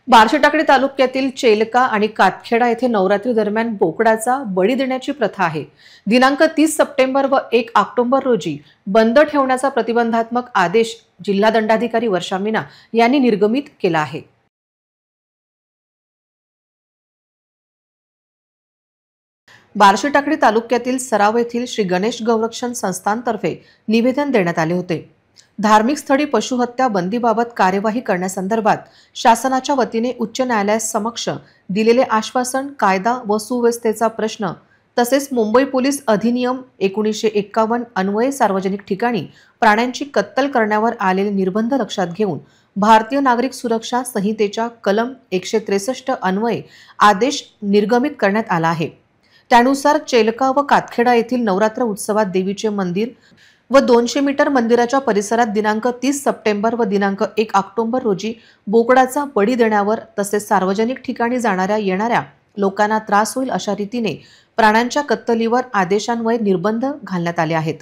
बार्शीटाकळी तालुक्यातील चेलका आणि कातखेडा येथे नवरात्री दरम्यान बोकडाचा बळी देण्याची प्रथा आहे। दिनांक 30 सप्टेंबर व 1 ऑक्टोबर रोजी बंद ठेवण्याचा प्रतिबंधात्मक आदेश जिल्हा दंडाधिकारी वर्षा मीना यांनी निर्गमित केला आहे। बार्शीटाकळी तालुक्यातील सराव येथील श्री गणेश गौरक्षण संस्थांतर्फे निवेदन देण्यात आले होते। धार्मिक स्थळी पशुहत्या बंदीबाबत कार्यवाही करण्यासंदर्भात शासनाच्या वतीने उच्च न्यायालयासमक्ष दिलेले आश्वासन, कायदा व सुव्यवस्थेचा प्रश्न तसेच मुंबई पोलीस अधिनियम 1951 अन्वये सार्वजनिक ठिकाणी प्राण्यांची कत्तल करण्यावर आलेले निर्बंध लक्षात घेऊन भारतीय नागरिक सुरक्षा संहितेच्या कलम 163 अन्वये आदेश निर्गमित करण्यात आला आहे। त्यानुसार चेलका व कातखेडा येथील नवरात्र उत्सवात देवीचे मंदिर व 200 मीटर मंदिराच्या परिसरात दिनांक 30 सप्टेंबर व दिनांक 1 ऑक्टोबर रोजी बोकडाचा बळी देण्यावर तसेच सार्वजनिक ठिकाणी जाणाऱ्या येणाऱ्या लोकांना त्रास होईल अशा रीतीने प्राण्यांच्या कत्तलीवर आदेशान्वये निर्बंध घालण्यात आले आहेत।